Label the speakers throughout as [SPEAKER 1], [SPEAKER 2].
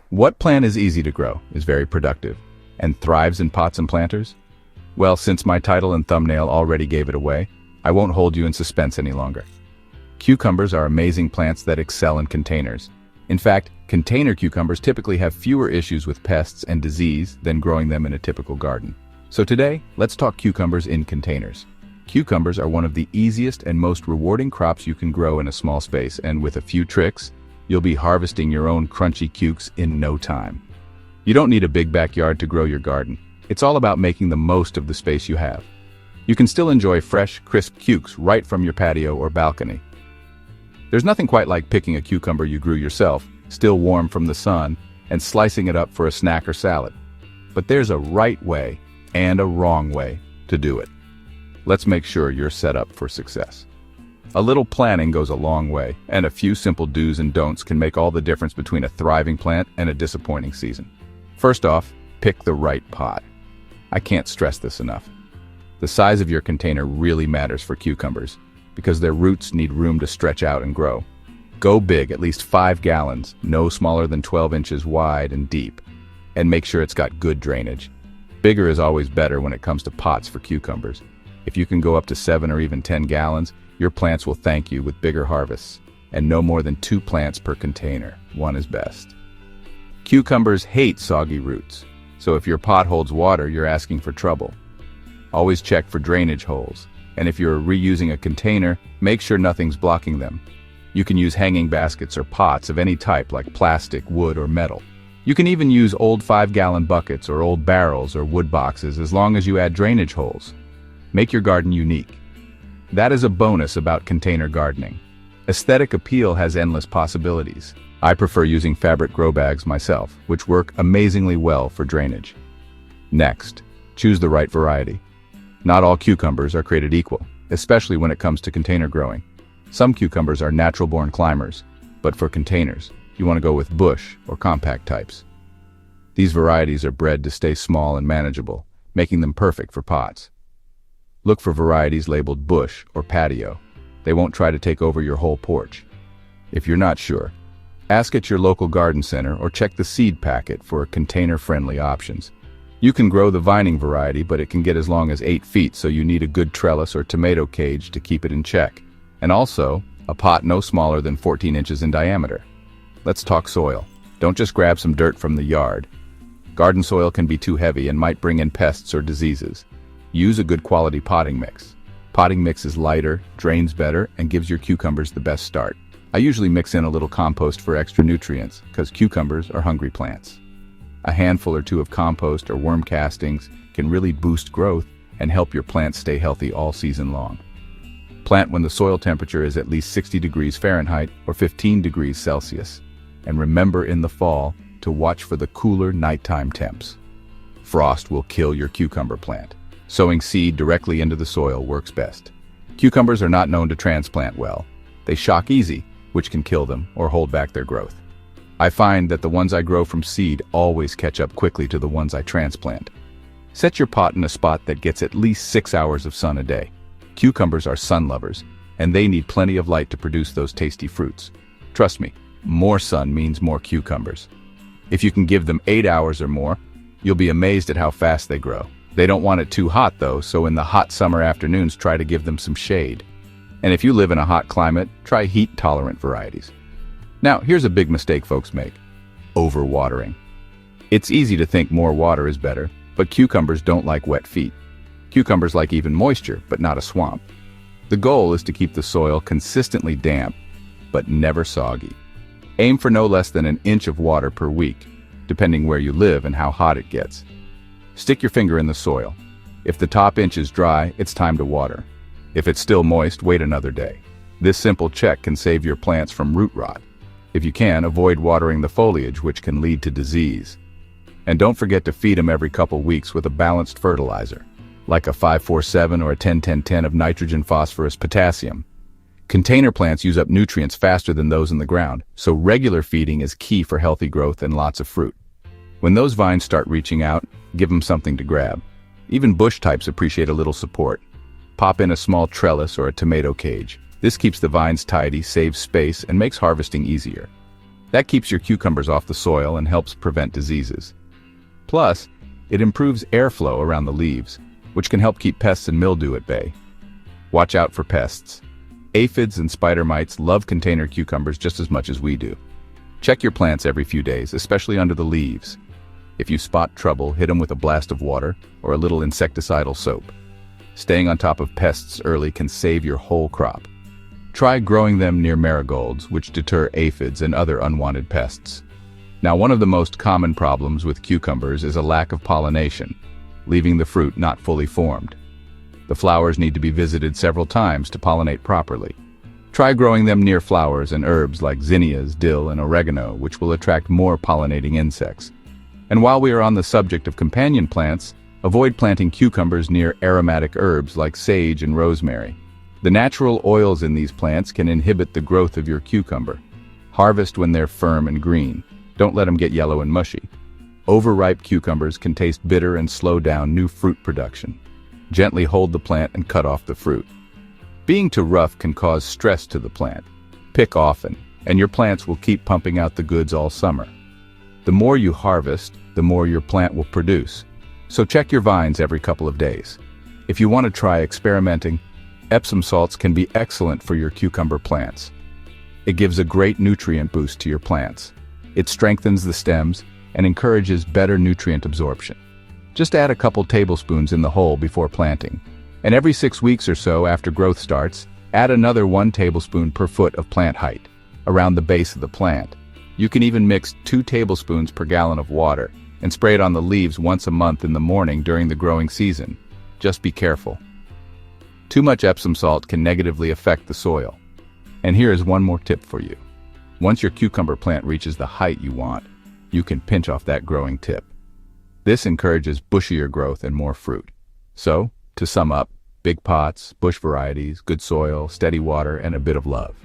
[SPEAKER 1] What plant is easy to grow, is very productive, and thrives in pots and planters? Well, since my title and thumbnail already gave it away, I won't hold you in suspense any longer. Cucumbers are amazing plants that excel in containers. In fact, container cucumbers typically have fewer issues with pests and disease than growing them in a typical garden. So today, let's talk cucumbers in containers. Cucumbers are one of the easiest and most rewarding crops you can grow in a small space, and with a few tricks, you'll be harvesting your own crunchy cukes in no time. You don't need a big backyard to grow your garden. It's all about making the most of the space you have. You can still enjoy fresh, crisp cukes right from your patio or balcony. There's nothing quite like picking a cucumber you grew yourself, still warm from the sun, and slicing it up for a snack or salad. But there's a right way and a wrong way to do it. Let's make sure you're set up for success. A little planning goes a long way, and a few simple do's and don'ts can make all the difference between a thriving plant and a disappointing season. First off, pick the right pot. I can't stress this enough. The size of your container really matters for cucumbers, because their roots need room to stretch out and grow. Go big, at least 5 gallons, no smaller than 12 inches wide and deep, and make sure it's got good drainage. Bigger is always better when it comes to pots for cucumbers. If you can go up to 7 or even 10 gallons, your plants will thank you with bigger harvests, and no more than 2 plants per container. One is best. Cucumbers hate soggy roots, so if your pot holds water, you're asking for trouble. Always check for drainage holes, and if you're reusing a container, make sure nothing's blocking them. You can use hanging baskets or pots of any type like plastic, wood, or metal. You can even use old 5-gallon buckets or old barrels or wood boxes as long as you add drainage holes. Make your garden unique. That is a bonus about container gardening. Aesthetic appeal has endless possibilities. I prefer using fabric grow bags myself, which work amazingly well for drainage. Next, choose the right variety. Not all cucumbers are created equal, especially when it comes to container growing. Some cucumbers are natural-born climbers, but for containers, you want to go with bush or compact types. These varieties are bred to stay small and manageable, making them perfect for pots. Look for varieties labeled bush or patio. They won't try to take over your whole porch. If you're not sure, ask at your local garden center or check the seed packet for container-friendly options. You can grow the vining variety, but it can get as long as 8 feet, so you need a good trellis or tomato cage to keep it in check. And also, a pot no smaller than 14 inches in diameter. Let's talk soil. Don't just grab some dirt from the yard. Garden soil can be too heavy and might bring in pests or diseases. Use a good quality potting mix. Potting mix is lighter, drains better, and gives your cucumbers the best start. I usually mix in a little compost for extra nutrients, because cucumbers are hungry plants. A handful or 2 of compost or worm castings can really boost growth and help your plants stay healthy all season long. Plant when the soil temperature is at least 60 degrees Fahrenheit or 15 degrees Celsius. And remember in the fall to watch for the cooler nighttime temps. Frost will kill your cucumber plant. Sowing seed directly into the soil works best. Cucumbers are not known to transplant well. They shock easy, which can kill them or hold back their growth. I find that the ones I grow from seed always catch up quickly to the ones I transplant. Set your pot in a spot that gets at least 6 hours of sun a day. Cucumbers are sun lovers, and they need plenty of light to produce those tasty fruits. Trust me, more sun means more cucumbers. If you can give them 8 hours or more, you'll be amazed at how fast they grow. They don't want it too hot though, so in the hot summer afternoons try to give them some shade. And if you live in a hot climate, try heat-tolerant varieties. Now, here's a big mistake folks make: overwatering. It's easy to think more water is better, but cucumbers don't like wet feet. Cucumbers like even moisture, but not a swamp. The goal is to keep the soil consistently damp, but never soggy. Aim for no less than 1 inch of water per week, depending where you live and how hot it gets. Stick your finger in the soil. If the top inch is dry, it's time to water. If it's still moist, wait another day. This simple check can save your plants from root rot. If you can, avoid watering the foliage, which can lead to disease. And don't forget to feed them every couple weeks with a balanced fertilizer, like a 5-4-7 or a 10-10-10 of nitrogen, phosphorus, potassium. Container plants use up nutrients faster than those in the ground, so regular feeding is key for healthy growth and lots of fruit. When those vines start reaching out, give them something to grab. Even bush types appreciate a little support. Pop in a small trellis or a tomato cage. This keeps the vines tidy, saves space, and makes harvesting easier. That keeps your cucumbers off the soil and helps prevent diseases. Plus, it improves airflow around the leaves, which can help keep pests and mildew at bay. Watch out for pests. Aphids and spider mites love container cucumbers just as much as we do. Check your plants every few days, especially under the leaves. If you spot trouble, hit them with a blast of water or a little insecticidal soap. Staying on top of pests early can save your whole crop. Try growing them near marigolds, which deter aphids and other unwanted pests. Now, one of the most common problems with cucumbers is a lack of pollination, leaving the fruit not fully formed. The flowers need to be visited several times to pollinate properly. Try growing them near flowers and herbs like zinnias, dill, and oregano, which will attract more pollinating insects. And while we are on the subject of companion plants, avoid planting cucumbers near aromatic herbs like sage and rosemary. The natural oils in these plants can inhibit the growth of your cucumber. Harvest when they're firm and green. Don't let them get yellow and mushy. Overripe cucumbers can taste bitter and slow down new fruit production. Gently hold the plant and cut off the fruit. Being too rough can cause stress to the plant. Pick often, and your plants will keep pumping out the goods all summer. The more you harvest, the more your plant will produce. So check your vines every couple of days. If you want to try experimenting, Epsom salts can be excellent for your cucumber plants. It gives a great nutrient boost to your plants. It strengthens the stems and encourages better nutrient absorption. Just add a couple tablespoons in the hole before planting. And every 6 weeks or so after growth starts, add another 1 tablespoon per foot of plant height, around the base of the plant. You can even mix 2 tablespoons per gallon of water and spray it on the leaves once a month in the morning during the growing season. Just be careful. Too much Epsom salt can negatively affect the soil. And here is one more tip for you. Once your cucumber plant reaches the height you want, you can pinch off that growing tip. This encourages bushier growth and more fruit. So, to sum up, big pots, bush varieties, good soil, steady water, and a bit of love.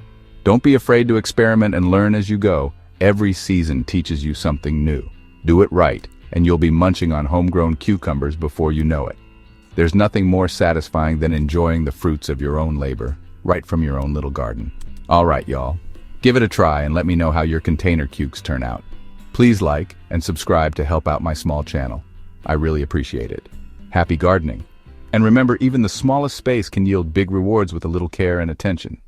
[SPEAKER 1] Don't be afraid to experiment and learn as you go. Every season teaches you something new. Do it right, and you'll be munching on homegrown cucumbers before you know it. There's nothing more satisfying than enjoying the fruits of your own labor, right from your own little garden. All right, y'all. Give it a try and let me know how your container cukes turn out. Please like and subscribe to help out my small channel. I really appreciate it. Happy gardening. And remember, even the smallest space can yield big rewards with a little care and attention.